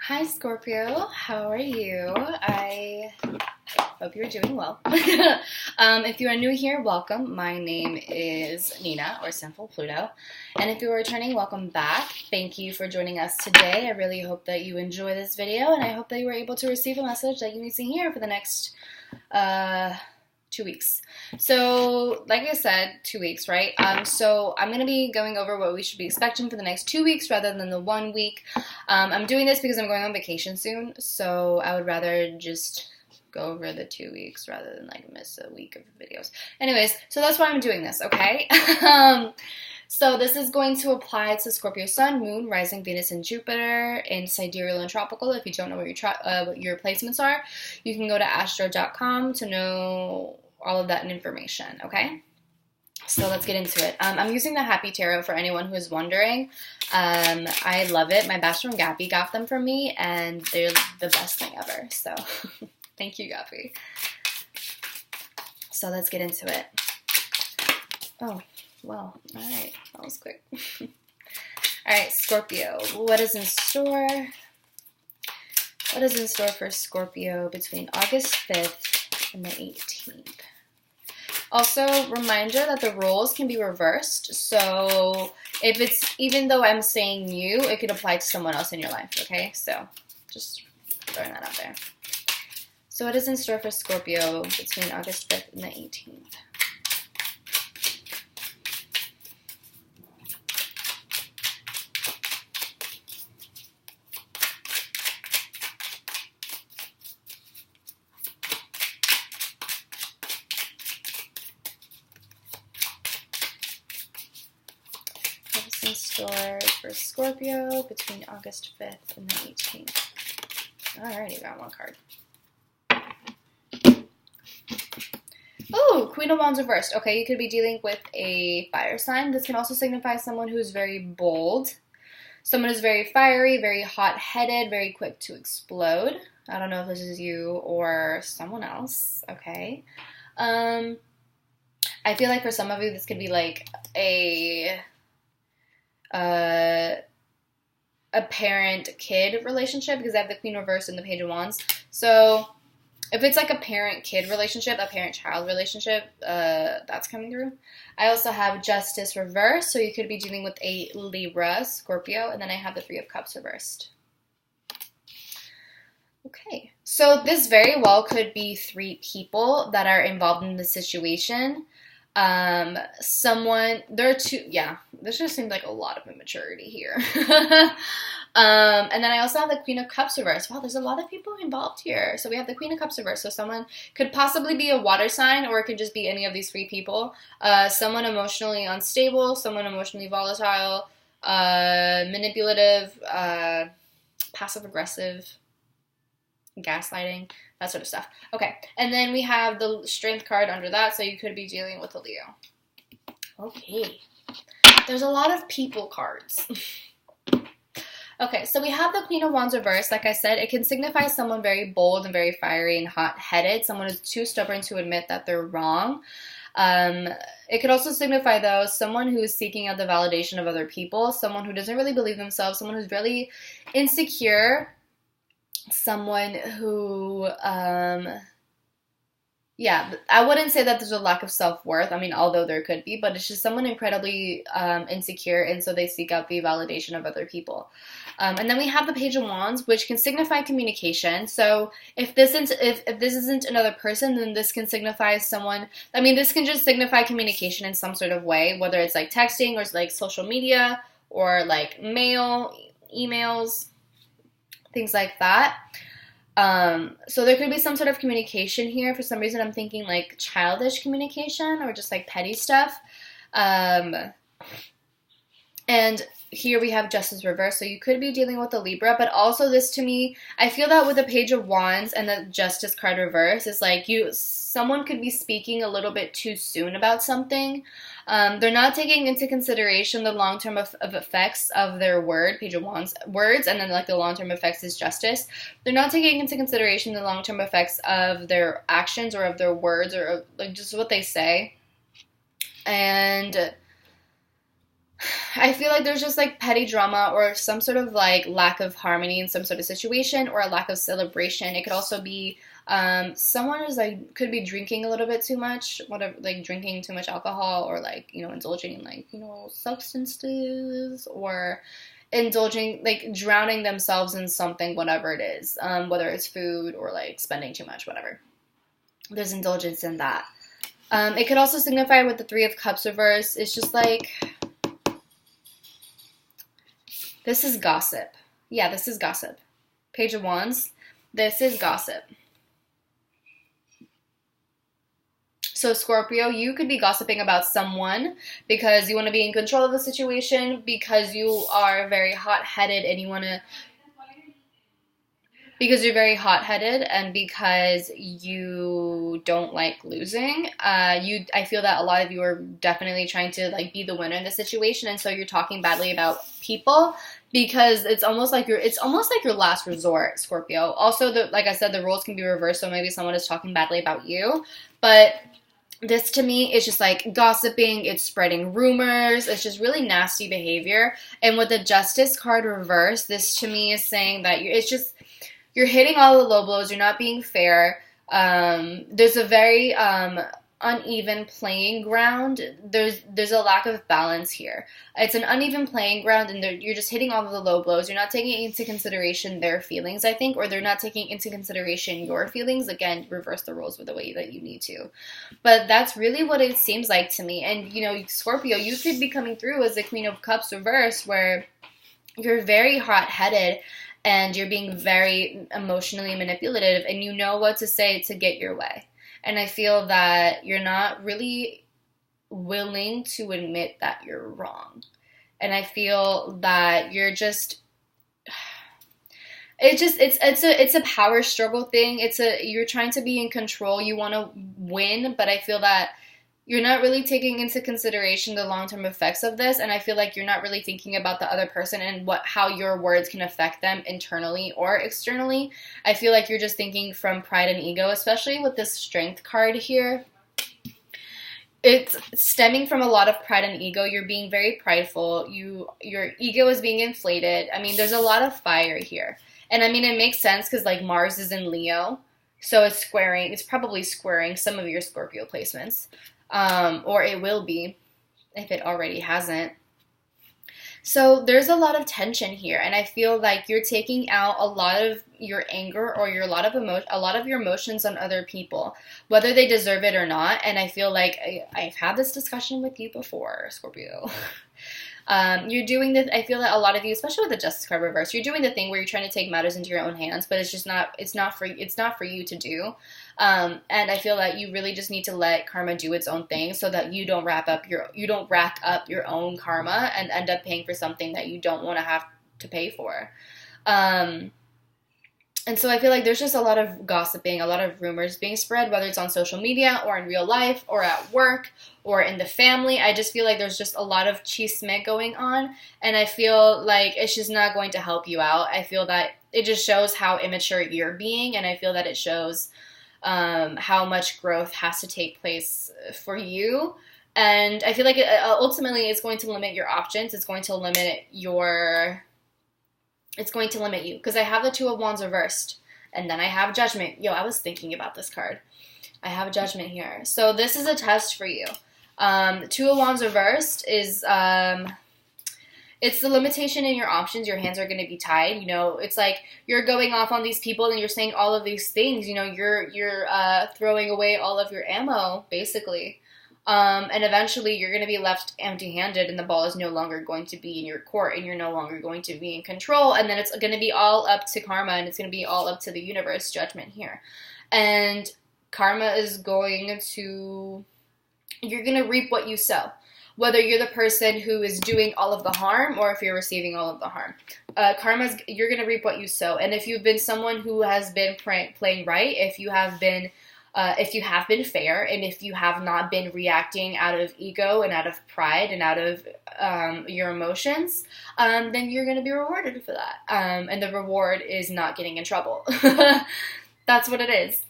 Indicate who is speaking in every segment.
Speaker 1: Hi Scorpio, how are you? I hope you're doing well. If you are new here, welcome. My name is Nina, or Sinfulpluto. And if you are returning, welcome back. Thank you for joining us today. I really hope that you enjoy this video, and I hope that you were able to receive a message that you need to hear for the next 2 weeks. So, like I said, 2 weeks, right? So I'm going to be going over what we should be expecting for the next 2 weeks rather than the 1 week. I'm doing this because I'm going on vacation soon, so I would rather just go over the 2 weeks rather than like miss a week of videos. Anyways, so that's why I'm doing this, okay? So this is going to apply to Scorpio Sun, Moon, Rising, Venus, and Jupiter in Sidereal and Tropical. If you don't know what your placements are, you can go to astro.com to know all of that information, okay? So let's get into it. I'm using the Happy Tarot for anyone who is wondering. I love it. My best friend Gappy got them for me, and they're the best thing ever. So thank you, Gappy. So let's get into it. Oh. Well, alright, that was quick. Alright, Scorpio, what is in store? What is in store for Scorpio between August 5th and the 18th? Also, reminder that the roles can be reversed, so if it's, even though I'm saying you, it could apply to someone else in your life, okay? So, just throwing that out there. So what is in store for Scorpio between August 5th and the 18th? In store for Scorpio between August 5th and the 18th. I already got one card. Oh, Queen of Wands reversed. Okay, you could be dealing with a fire sign. This can also signify someone who's very bold. Someone who's very fiery, very hot-headed, very quick to explode. I don't know if this is you or someone else. Okay. I feel like for some of you, this could be like a parent-kid relationship, because I have the Queen reversed and the Page of Wands. So if it's like a parent-kid relationship, a parent-child relationship, that's coming through. I also have Justice reversed, so you could be dealing with a Libra, Scorpio, and then I have the Three of Cups reversed. Okay, so this very well could be 3 people that are involved in the situation. There are 2, yeah, this just seems like a lot of immaturity here. And then I also have the Queen of Cups reversed. Wow, there's a lot of people involved here. So we have the Queen of Cups reversed. So someone could possibly be a water sign, or it could just be any of these 3 people. Someone emotionally unstable, someone emotionally volatile, manipulative, passive-aggressive, gaslighting, that sort of stuff. Okay, and then we have the Strength card under that, so you could be dealing with a Leo. Okay, there's a lot of people cards. Okay, so we have the Queen of Wands reversed. Like I said, it can signify someone very bold and very fiery and hot-headed, someone who's too stubborn to admit that they're wrong. It could also signify, though, someone who is seeking out the validation of other people, someone who doesn't really believe themselves, someone who's really insecure, someone who, yeah, I wouldn't say that there's a lack of self-worth. I mean, although there could be, but it's just someone incredibly insecure, and so they seek out the validation of other people. And then we have the Page of Wands, which can signify communication. So if this isn't another person, then this can signify someone. I mean, this can just signify communication in some sort of way, whether it's like texting or it's like social media or like mail, emails, things like that. So there could be some sort of communication here. For some reason, I'm thinking like childish communication or just like petty stuff. And here we have Justice reversed, so you could be dealing with a Libra, but also this to me, I feel that with the Page of Wands and the Justice card reverse, it's like someone could be speaking a little bit too soon about something. They're not taking into consideration the long-term of effects of their Page of Wands words, and then like the long-term effects is Justice. They're not taking into consideration the long-term effects of their actions or of their words or like just what they say. And I feel like there's just like petty drama or some sort of like lack of harmony in some sort of situation or a lack of celebration. It could also be someone is like could be drinking a little bit too much, whatever, like drinking too much alcohol or like, you know, indulging in like, you know, substances or indulging, like drowning themselves in something, whatever it is, whether it's food or like spending too much, whatever. There's indulgence in that. It could also signify with the Three of Cups reverse. It's just like, this is gossip. Yeah, this is gossip. Page of Wands. This is gossip. So Scorpio, you could be gossiping about someone because you want to be in control of the situation, because you are very hot-headed and you want to, because you're very hot-headed and because you don't like losing. I feel that a lot of you are definitely trying to like be the winner in the situation, and so you're talking badly about people because it's almost like your last resort, Scorpio. Also, like I said, the roles can be reversed, so maybe someone is talking badly about you, but this to me is just like gossiping, it's spreading rumors, it's just really nasty behavior. And with the Justice card reversed, this to me is saying that you're hitting all the low blows, you're not being fair. There's a very uneven playing ground. There's a lack of balance here. It's an uneven playing ground, and you're just hitting all of the low blows. You're not taking into consideration their feelings, I think, or they're not taking into consideration your feelings. Again, reverse the roles with the way that you need to. But that's really what it seems like to me. And, you know, Scorpio, you could be coming through as the Queen of Cups reverse, where you're very hot-headed and you're being very emotionally manipulative, and you know what to say to get your way. And I feel that you're not really willing to admit that you're wrong. And I feel that you're just, it's a power struggle thing. You're trying to be in control. You want to win, but I feel that you're not really taking into consideration the long-term effects of this, and I feel like you're not really thinking about the other person and how your words can affect them internally or externally. I feel like you're just thinking from pride and ego, especially with this Strength card here. It's stemming from a lot of pride and ego. You're being very prideful. Your ego is being inflated. I mean, there's a lot of fire here. And I mean, it makes sense because like Mars is in Leo, so it's probably squaring some of your Scorpio placements. Or it will be if it already hasn't. So there's a lot of tension here, and I feel like you're taking out a lot of your anger or a lot of your emotions on other people, whether they deserve it or not. And I feel like I've had this discussion with you before, Scorpio. You're doing this. I feel that a lot of you, especially with the Justice card reverse, you're doing the thing where you're trying to take matters into your own hands, but it's not for you to do. And I feel that you really just need to let karma do its own thing, so that you don't rack up your own karma and end up paying for something that you don't want to have to pay for. And so I feel like there's just a lot of gossiping, a lot of rumors being spread, whether it's on social media or in real life or at work or in the family. I just feel like there's just a lot of chisme going on, and I feel like it's just not going to help you out. I feel that it just shows how immature you're being, and I feel that it shows how much growth has to take place for you. And I feel like ultimately it's going to limit your options. It's going to limit you, because I have the Two of Wands reversed, and then I have Judgment. Yo, I was thinking about this card. I have Judgment here. So this is a test for you. Two of Wands reversed is, it's the limitation in your options. Your hands are going to be tied. You know, it's like you're going off on these people and you're saying all of these things. You know, you're throwing away all of your ammo, basically. And eventually you're going to be left empty-handed, and the ball is no longer going to be in your court, and you're no longer going to be in control. And then it's going to be all up to karma, and it's going to be all up to the universe, Judgment here. And karma is you're going to reap what you sow. Whether you're the person who is doing all of the harm or if you're receiving all of the harm. You're going to reap what you sow. And if you've been someone who has been playing right, if you have been fair, and if you have not been reacting out of ego and out of pride and out of your emotions, then you're going to be rewarded for that. And the reward is not getting in trouble. That's what it is.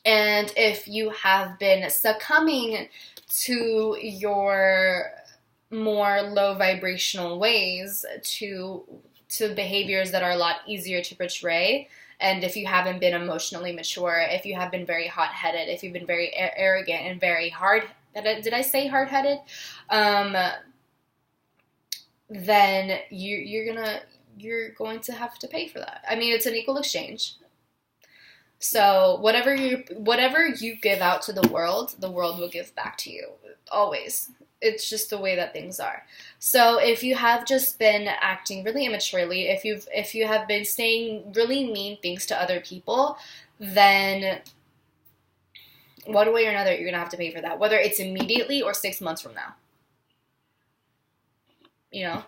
Speaker 1: And if you have been succumbing to your more low vibrational ways to behaviors that are a lot easier to portray. And if you haven't been emotionally mature, if you have been very hot-headed, if you've been very arrogant and very did I say hard-headed? Then you're going to have to pay for that. I mean, it's an equal exchange. So whatever you give out to the world will give back to you, always. It's just the way that things are. So if you have just been acting really immaturely, if you have been saying really mean things to other people, then one way or another, you're going to have to pay for that, whether it's immediately or 6 months from now. You know?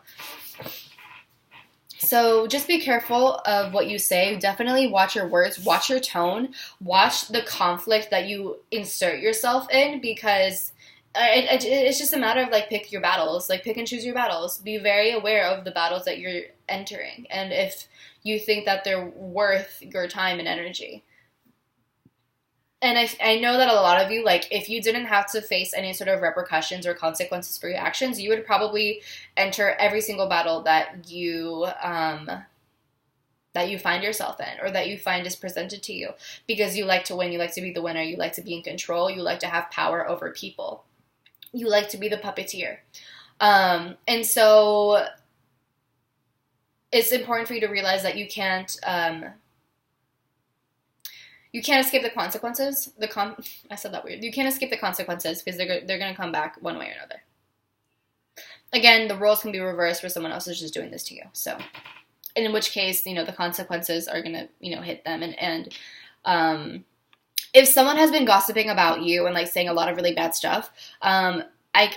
Speaker 1: So just be careful of what you say. Definitely watch your words, watch your tone, watch the conflict that you insert yourself in, because it's just a matter of, like, pick your battles. Like, pick and choose your battles. Be very aware of the battles that you're entering, and if you think that they're worth your time and energy. And I know that a lot of you, like, if you didn't have to face any sort of repercussions or consequences for your actions, you would probably enter every single battle that you find yourself in, or that you find is presented to you, because you like to win, you like to be the winner, you like to be in control, you like to have power over people, you like to be the puppeteer. And so it's important for you to realize that you can't escape the consequences. I said that weird. You can't escape the consequences, because they're going to come back one way or another. Again, the roles can be reversed where someone else is just doing this to you. So, and in which case, the consequences are going to, hit them. And if someone has been gossiping about you and, like, saying a lot of really bad stuff, I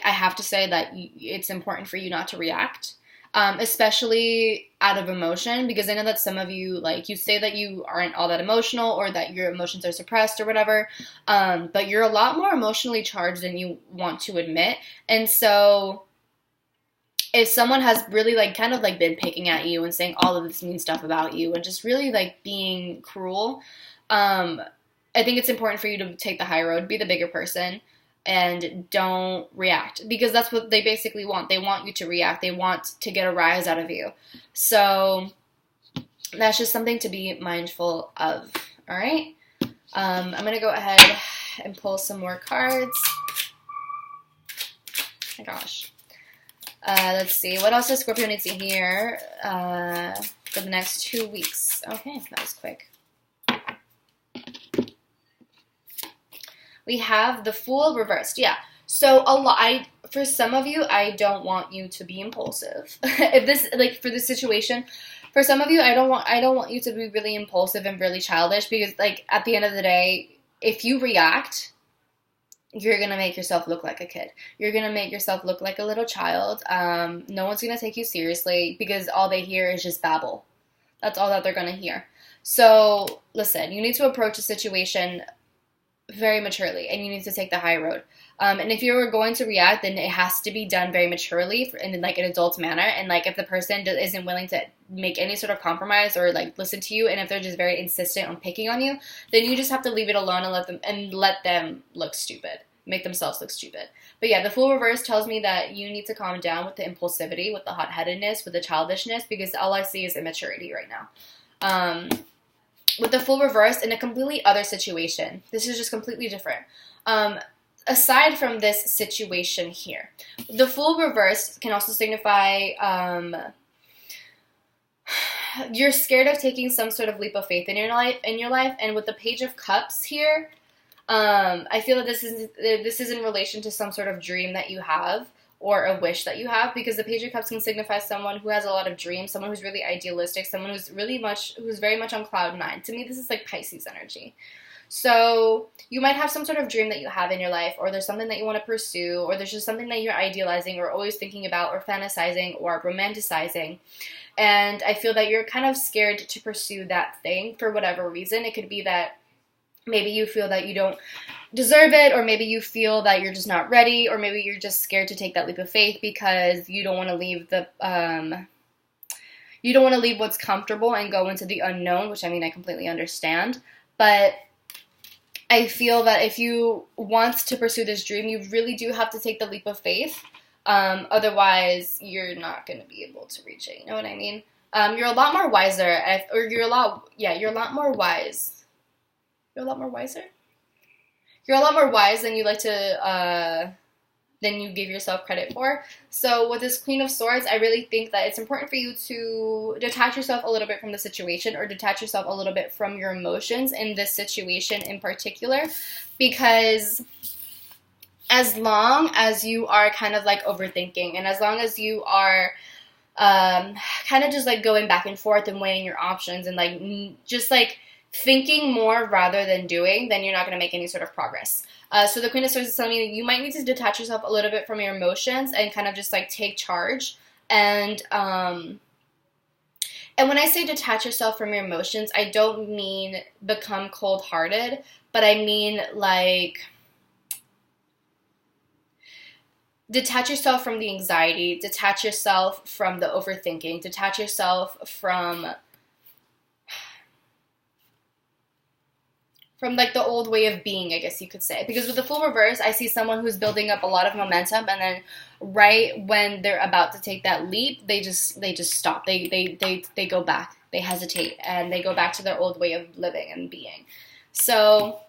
Speaker 1: have to say that it's important for you not to react. Especially out of emotion, because I know that some of you, like, you say that you aren't all that emotional, or that your emotions are suppressed or whatever, but you're a lot more emotionally charged than you want to admit. And so if someone has really, like, kind of, like, been picking at you and saying all of this mean stuff about you and just really, like, being cruel, I think it's important for you to take the high road, be the bigger person, and don't react, because that's what they basically want. They want you to react. They want to get a rise out of you. So that's just something to be mindful of. All right. I'm going to go ahead and pull some more cards. Oh my gosh. Let's see. What else does Scorpio need to hear for the next 2 weeks? Okay, that was quick. We have the Fool reversed. Yeah. So for some of you, I don't want you to be impulsive. If this, like, for this situation, for some of you, I don't want you to be really impulsive and really childish, because, like, at the end of the day, if you react, you're going to make yourself look like a kid. You're going to make yourself look like a little child. No one's going to take you seriously, because all they hear is just babble. That's all that they're going to hear. So listen, you need to approach a situation very maturely, and you need to take the high road. And if you're going to react, then it has to be done very maturely in, like, an adult manner. And, like, if the person isn't willing to make any sort of compromise or, like, listen to you, and if they're just very insistent on picking on you, then you just have to leave it alone and let them look stupid, make themselves look stupid. But yeah, the Fool reverse tells me that you need to calm down with the impulsivity, with the hot-headedness, with the childishness, because all I see is immaturity right now. With the Fool reversed in a completely other situation. This is just completely different. Aside from this situation here, the Fool reversed can also signify you're scared of taking some sort of leap of faith in your life. And with the Page of Cups here, I feel that this is in relation to some sort of dream that you have, or a wish that you have, because the Page of Cups can signify someone who has a lot of dreams, someone who's really idealistic, someone who's very much on cloud nine. To me, this is like Pisces energy. So you might have some sort of dream that you have in your life, or there's something that you want to pursue, or there's just something that you're idealizing or always thinking about or fantasizing or romanticizing. And I feel that you're kind of scared to pursue that thing for whatever reason. It could be that maybe you feel that you don't deserve it, or maybe you feel that you're just not ready, or maybe you're just scared to take that leap of faith because you don't want to leave what's comfortable and go into the unknown, which, I mean, I completely understand. But I feel that if you want to pursue this dream, you really do have to take the leap of faith. Otherwise, you're not going to be able to reach it. You know what I mean? You're a lot more wiser, you're a lot more wise. You're a lot more wiser? You're a lot more wise than you like to, than you give yourself credit for. So with this Queen of Swords, I really think that it's important for you to detach yourself a little bit from the situation, or detach yourself a little bit from your emotions in this situation in particular, because as long as you are kind of like overthinking, and as long as you are kind of just like going back and forth and weighing your options and like just like thinking more rather than doing, then you're not going to make any sort of progress. So the Queen of Swords is telling you might need to detach yourself a little bit from your emotions and kind of just like take charge. And when I say detach yourself from your emotions, I don't mean become cold-hearted, but I mean like detach yourself from the anxiety, detach yourself from the overthinking, detach yourself from like the old way of being, I guess you could say. Because with the Fool reverse, I see someone who's building up a lot of momentum, and then right when they're about to take that leap, they just stop. They go back. They hesitate, and they go back to their old way of living and being. So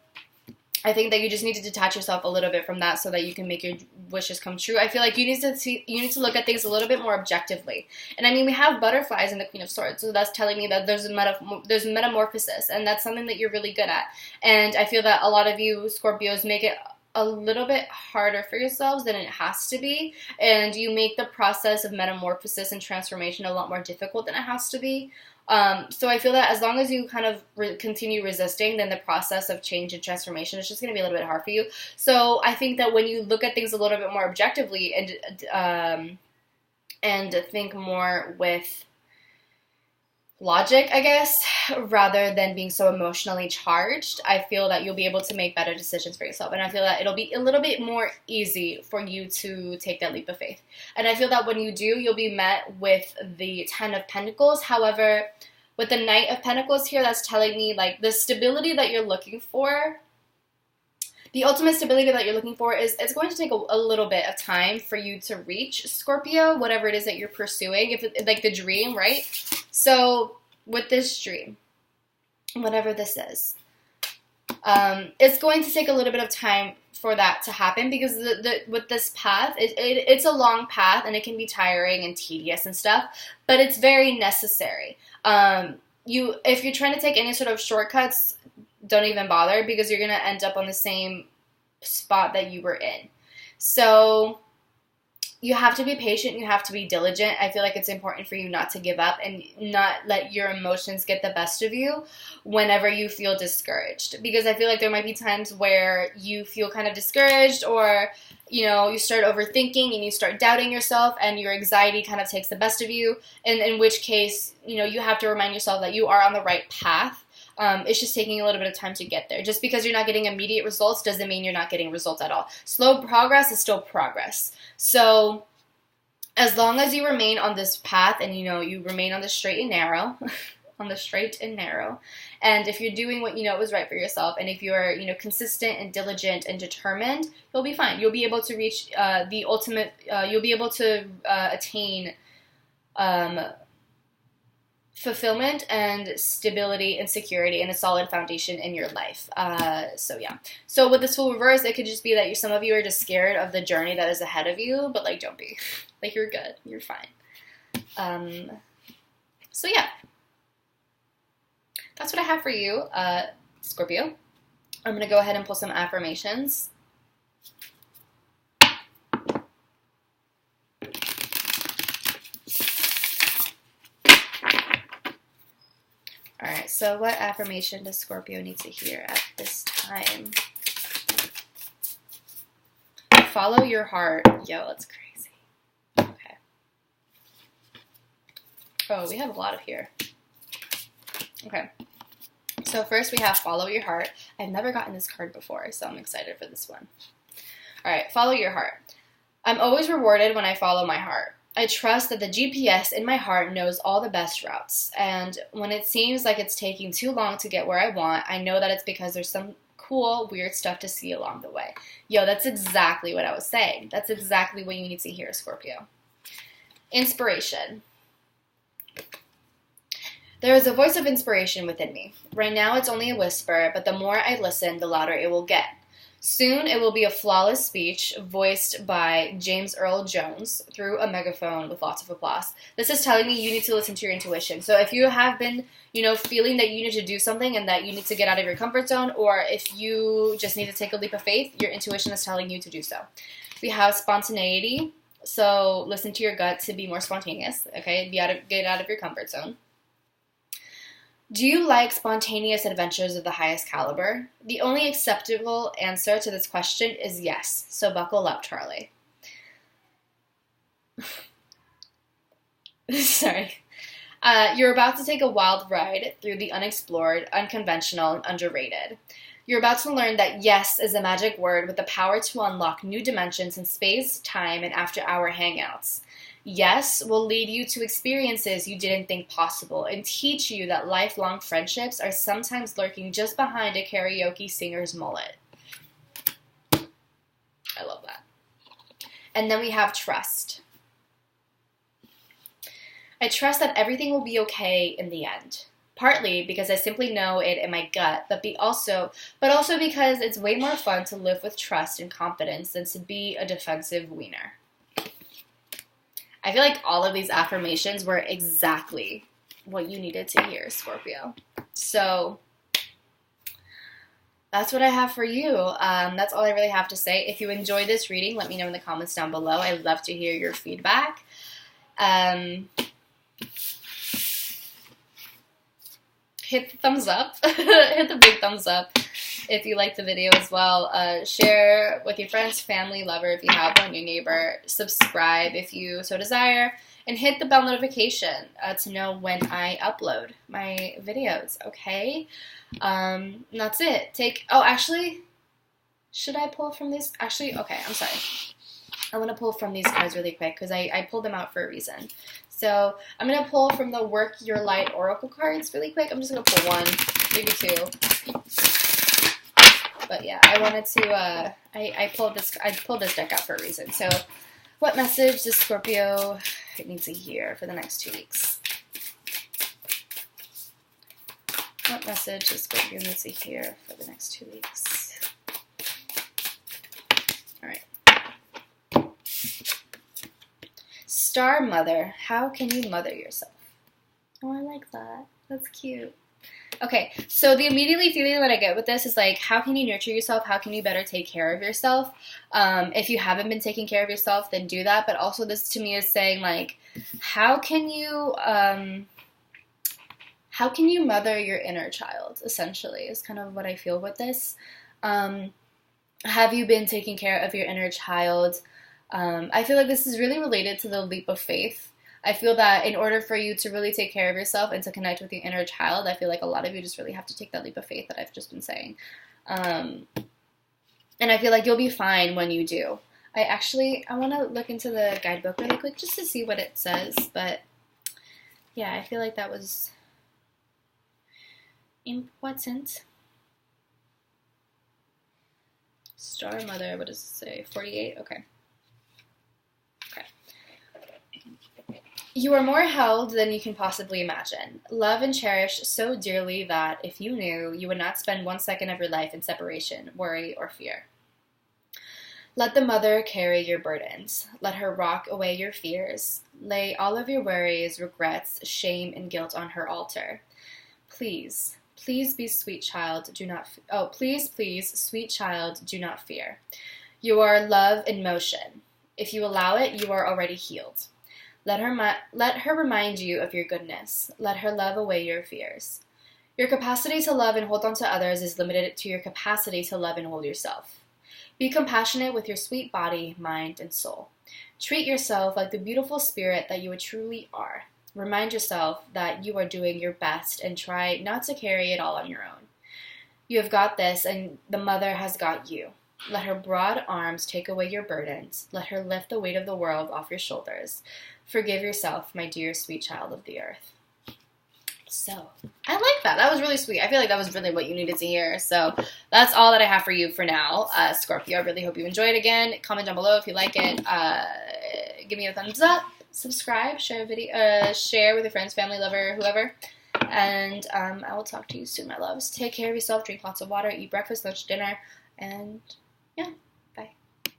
Speaker 1: I think that you just need to detach yourself a little bit from that so that you can make your wishes come true. I feel like you need to look at things a little bit more objectively. And I mean, we have butterflies in the Queen of Swords, so that's telling me that there's metamorphosis, and that's something that you're really good at. And I feel that a lot of you Scorpios make it a little bit harder for yourselves than it has to be, and you make the process of metamorphosis and transformation a lot more difficult than it has to be. So I feel that as long as you kind of continue resisting, then the process of change and transformation is just going to be a little bit hard for you. So I think that when you look at things a little bit more objectively and think more with logic, I guess, rather than being so emotionally charged, I feel that you'll be able to make better decisions for yourself. And I feel that it'll be a little bit more easy for you to take that leap of faith. And I feel that when you do, you'll be met with the Ten of Pentacles. However, with the Knight of Pentacles here, that's telling me like the stability that you're looking for, the ultimate stability that you're looking for is it's going to take a little bit of time for you to reach, Scorpio, whatever it is that you're pursuing, if it, like the dream, right? So with this dream, whatever this is, it's going to take a little bit of time for that to happen, because with this path, it's a long path, and it can be tiring and tedious and stuff, but it's very necessary. If you're trying to take any sort of shortcuts, don't even bother, because you're going to end up on the same spot that you were in. So you have to be patient. You have to be diligent. I feel like it's important for you not to give up and not let your emotions get the best of you whenever you feel discouraged. Because I feel like there might be times where you feel kind of discouraged, or, you know, you start overthinking and you start doubting yourself, and your anxiety kind of takes the best of you. And in which case, you know, you have to remind yourself that you are on the right path. It's just taking a little bit of time to get there. Just because you're not getting immediate results doesn't mean you're not getting results at all. Slow progress is still progress. So as long as you remain on this path, and, you know, you remain on the straight and narrow, and if you're doing what you know is right for yourself, and if you're, you know, consistent and diligent and determined, you'll be fine. You'll be able to reach the ultimate, you'll be able to attain fulfillment and stability and security and a solid foundation in your life. So yeah. So with this Fool reverse, it could just be that some of you are just scared of the journey that is ahead of you, but like, don't be. Like, you're good. You're fine. So yeah. That's what I have for you, Scorpio. I'm going to go ahead and pull some affirmations. Alright, so what affirmation does Scorpio need to hear at this time? Follow your heart. Yo, that's crazy. Okay. Oh, we have a lot of here. Okay. So first we have follow your heart. I've never gotten this card before, so I'm excited for this one. Alright, follow your heart. I'm always rewarded when I follow my heart. I trust that the GPS in my heart knows all the best routes, and when it seems like it's taking too long to get where I want, I know that it's because there's some cool, weird stuff to see along the way. Yo, that's exactly what I was saying. That's exactly what you need to hear, Scorpio. Inspiration. There is a voice of inspiration within me. Right now it's only a whisper, but the more I listen, the louder it will get. Soon it will be a flawless speech voiced by James Earl Jones through a megaphone with lots of applause. This is telling me you need to listen to your intuition. So if you have been, feeling that you need to do something and that you need to get out of your comfort zone, or if you just need to take a leap of faith, your intuition is telling you to do so. We have spontaneity. So listen to your gut to be more spontaneous, okay? Get out of your comfort zone. Do you like spontaneous adventures of the highest caliber? The only acceptable answer to this question is yes, so buckle up, Charlie. Sorry. You're about to take a wild ride through the unexplored, unconventional, and underrated. You're about to learn that yes is a magic word with the power to unlock new dimensions in space, time, and after-hour hangouts. Yes will lead you to experiences you didn't think possible and teach you that lifelong friendships are sometimes lurking just behind a karaoke singer's mullet. I love that. And then we have trust. I trust that everything will be okay in the end. Partly because I simply know it in my gut, but also because it's way more fun to live with trust and confidence than to be a defensive wiener. I feel like all of these affirmations were exactly what you needed to hear, Scorpio. So that's what I have for you. That's all I really have to say. If you enjoyed this reading, let me know in the comments down below. I'd love to hear your feedback. Hit the thumbs up. Hit the big thumbs up if you liked the video as well. Share with your friends, family, lover if you have one, your neighbor. Subscribe if you so desire. And hit the bell notification to know when I upload my videos, okay? And that's it. Actually, should I pull from these? Actually, okay, I'm sorry. I want to pull from these cards really quick because I pulled them out for a reason. So I'm going to pull from the Work Your Light Oracle cards really quick. I'm just going to pull one, maybe two. But yeah, I wanted to, I pulled this deck out for a reason. So what message does Scorpio need to hear for the next 2 weeks? What message does Scorpio need to hear for the next 2 weeks? All right. Star Mother, how can you mother yourself? Oh, I like that. That's cute. Okay, so the immediately feeling that I get with this is like, how can you nurture yourself? How can you better take care of yourself? If you haven't been taking care of yourself, then do that. But also this to me is saying like, how can you mother your inner child, essentially, is kind of what I feel with this. Have you been taking care of your inner child? I feel like this is really related to the leap of faith. I feel that in order for you to really take care of yourself and to connect with your inner child, I feel like a lot of you just really have to take that leap of faith that I've just been saying. And I feel like you'll be fine when you do. I want to look into the guidebook really quick just to see what it says. But yeah, I feel like that was important. Star Mother, what does it say? 48? Okay. You are more held than you can possibly imagine. Love and cherish so dearly that, if you knew, you would not spend 1 second of your life in separation, worry, or fear. Let the mother carry your burdens. Let her rock away your fears. Lay all of your worries, regrets, shame, and guilt on her altar. Please, please be sweet child, do not... please, sweet child, do not fear. You are love in motion. If you allow it, you are already healed. Let her remind you of your goodness. Let her love away your fears. Your capacity to love and hold on to others is limited to your capacity to love and hold yourself. Be compassionate with your sweet body, mind, and soul. Treat yourself like the beautiful spirit that you truly are. Remind yourself that you are doing your best and try not to carry it all on your own. You have got this, and the mother has got you. Let her broad arms take away your burdens. Let her lift the weight of the world off your shoulders. Forgive yourself, my dear sweet child of the earth. So, I like that. That was really sweet. I feel like that was really what you needed to hear. So, that's all that I have for you for now, Scorpio. I really hope you enjoyed. Again, comment down below if you like it. Give me a thumbs up. Subscribe. Share a video. Share with your friends, family, lover, whoever. And I will talk to you soon, my loves. Take care of yourself. Drink lots of water. Eat breakfast, lunch, dinner. And, yeah.